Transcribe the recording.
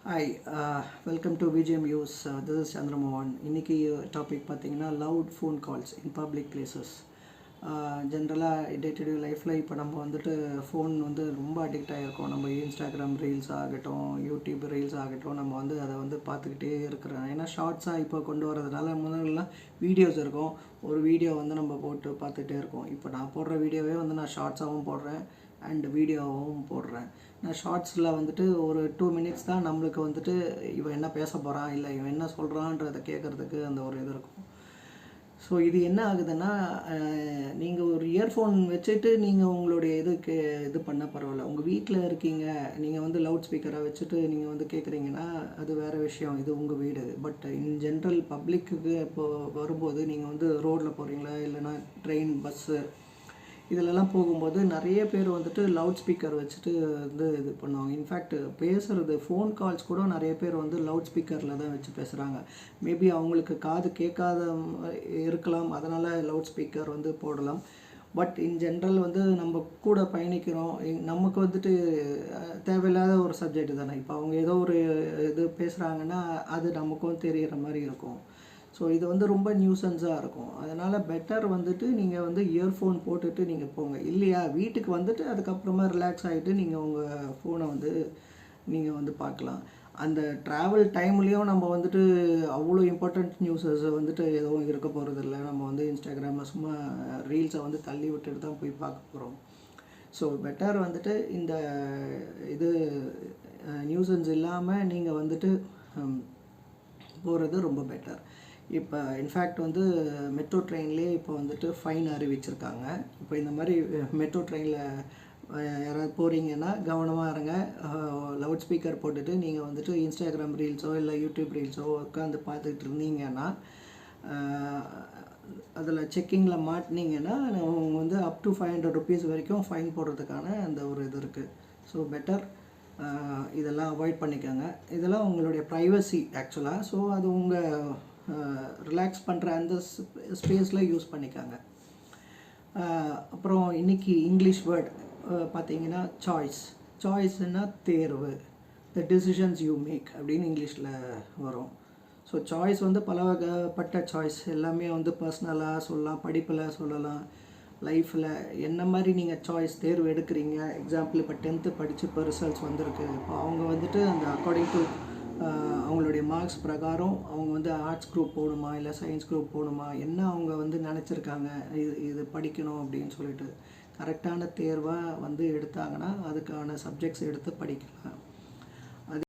Hi, welcome to BGM News. This is Chandramohan. இன்னைக்கு topic பார்த்தீங்கன்னா loud phone calls in public places. ஜென்ரலாக day to day லைஃப்பில் இப்போ நம்ம வந்துட்டு ஃபோன் வந்து ரொம்ப அடிக்ட் ஆகிருக்கோம். நம்ம இன்ஸ்டாகிராம் ரீல்ஸ் ஆகட்டும், யூடியூப் ரீல்ஸ் ஆகட்டும், நம்ம வந்து அதை வந்து பார்த்துக்கிட்டே இருக்கிறோம். ஏன்னா ஷார்ட்ஸாக இப்போ கொண்டு வரதுனால முதல்லாம் வீடியோஸ் இருக்கும். ஒரு வீடியோ வந்து நம்ம போட்டு பார்த்துட்டே இருக்கோம். இப்போ நான் போடுற வீடியோவே வந்து நான் ஷார்ட்ஸாகவும் போடுறேன் அண்ட் வீடியோவும் போடுறேன். நான் ஷார்ட்ஸில் வந்துட்டு ஒரு 2 மினிட்ஸ் தான் நம்மளுக்கு வந்துட்டு இவன் என்ன பேச போகிறான், இல்லை இவன் என்ன சொல்கிறான்றதை கேட்குறதுக்கு அந்த ஒரு இது இருக்கும். ஸோ இது என்ன ஆகுதுன்னா, நீங்கள் ஒரு இயர்ஃபோன் வச்சுட்டு நீங்கள் உங்களுடைய இது பண்ண பரவாயில்ல. உங்கள் வீட்டில் இருக்கீங்க, நீங்கள் வந்து லவுட் ஸ்பீக்கரை வச்சுட்டு நீங்கள் வந்து கேட்குறீங்கன்னா அது வேறு விஷயம், இது உங்கள் வீடு. பட் இன் ஜென்ரல் பப்ளிக்கு இப்போது வரும்போது நீங்கள் வந்து ரோட்டில் போகிறீங்களா, இல்லைனா ட்ரெயின், பஸ்ஸு இதிலெல்லாம் போகும்போது நிறைய பேர் வந்துட்டு லவுட் ஸ்பீக்கர் வச்சுட்டு வந்து இது பண்ணுவாங்க. இன்ஃபேக்ட் பேசுகிறது ஃபோன் கால்ஸ் கூட நிறைய பேர் வந்து லவுட் ஸ்பீக்கரில் தான் வச்சு பேசுகிறாங்க. மேபி அவங்களுக்கு காது கேட்காத இருக்கலாம், அதனால் லவுட் ஸ்பீக்கர் வந்து போடலாம். பட் இன் ஜென்ரல் வந்து நம்ம கூட பயணிக்கிறோம், நமக்கு வந்துட்டு தேவையில்லாத ஒரு சப்ஜெக்ட் தானே. இப்போ அவங்க ஏதோ ஒரு இது பேசுகிறாங்கன்னா அது நமக்கும் தெரிகிற மாதிரி இருக்கும். ஸோ இது வந்து ரொம்ப நியூசன்ஸாக இருக்கும். அதனால் பெட்டர் வந்துட்டு நீங்கள் வந்து இயர்ஃபோன் போட்டுட்டு நீங்கள் போங்க. இல்லையா வீட்டுக்கு வந்துட்டு அதுக்கப்புறமா ரிலாக்ஸ் ஆகிட்டு நீங்கள் உங்கள் ஃபோனை வந்து நீங்கள் வந்து பார்க்கலாம். அந்த ட்ராவல் டைம்லேயும் நம்ம வந்துட்டு அவ்வளோ இம்பார்ட்டண்ட் நியூஸஸ் வந்துட்டு எதுவும் இருக்க போகிறதில்ல. நம்ம வந்து இன்ஸ்டாகிராமில் சும்மா ரீல்ஸை வந்து தள்ளி விட்டுட்டு தான் போய் பார்க்க போகிறோம். ஸோ பெட்டர் வந்துட்டு இந்த இது நியூசன்ஸ் இல்லாமல் நீங்கள் வந்துட்டு போகிறது ரொம்ப பெட்டர். இப்போ இன்ஃபேக்ட் வந்து மெட்ரோ ட்ரெயின்லேயே இப்போ வந்துட்டு ஃபைன் அறிவிச்சிருக்காங்க. இப்போ இந்த மாதிரி மெட்ரோ ட்ரெயினில் யாராவது போகிறீங்கன்னா கவனமாக இருங்க. லவுட் ஸ்பீக்கர் போட்டுட்டு நீங்கள் வந்துட்டு இன்ஸ்டாகிராம் ரீல்ஸோ இல்லை யூடியூப் ரீல்ஸோ உட்காந்து பார்த்துக்கிட்டு இருந்தீங்கன்னா, அதில் செக்கிங்கில் மாட்டினீங்கன்னா அவங்க வந்து அப் டு 500 ருபீஸ் வரைக்கும் ஃபைன் போடுறதுக்கான அந்த ஒரு இது இருக்குது. ஸோ பெட்டர் இதெல்லாம் அவாய்ட் பண்ணிக்கோங்க. இதெல்லாம் உங்களுடைய ப்ரைவசி ஆக்சுவலாக. ஸோ அது உங்கள் ரிலாக்ஸ் பண்ணுற அந்த ஸ்பேஸில் யூஸ் பண்ணிக்காங்க. அப்புறம் இன்றைக்கி இங்கிலீஷ் வேர்ட் பார்த்தீங்கன்னா சாய்ஸ்னால் தேர்வு. த டிசிஷன்ஸ் யூ மேக் அப்படின்னு இங்கிலீஷில் வரும். ஸோ சாய்ஸ் வந்து பல வகைப்பட்ட சாய்ஸ், எல்லாமே வந்து பர்சனலாக சொல்லலாம், படிப்பில் சொல்லலாம், லைஃப்பில் என்ன மாதிரி நீங்கள் சாய்ஸ் தேர்வு எடுக்கிறீங்க. எக்ஸாம்பிள் இப்போ 10th படித்து இப்போ ரிசல்ட்ஸ் வந்திருக்கு. இப்போ அவங்க வந்துட்டு அந்த அக்கார்டிங் டு அவங்களுடைய மார்க்ஸ் பிரகாரம் அவங்க வந்து ஆர்ட்ஸ் குரூப் போகணுமா இல்லை சயின்ஸ் குரூப் போகணுமா, என்ன அவங்க வந்து நினச்சிருக்காங்க இது படிக்கணும் அப்படின்னு சொல்லிட்டு கரெக்டான தேர்வாக வந்து எடுத்தாங்கன்னா அதுக்கான சப்ஜெக்ட்ஸ் எடுத்து படிக்கலாம்.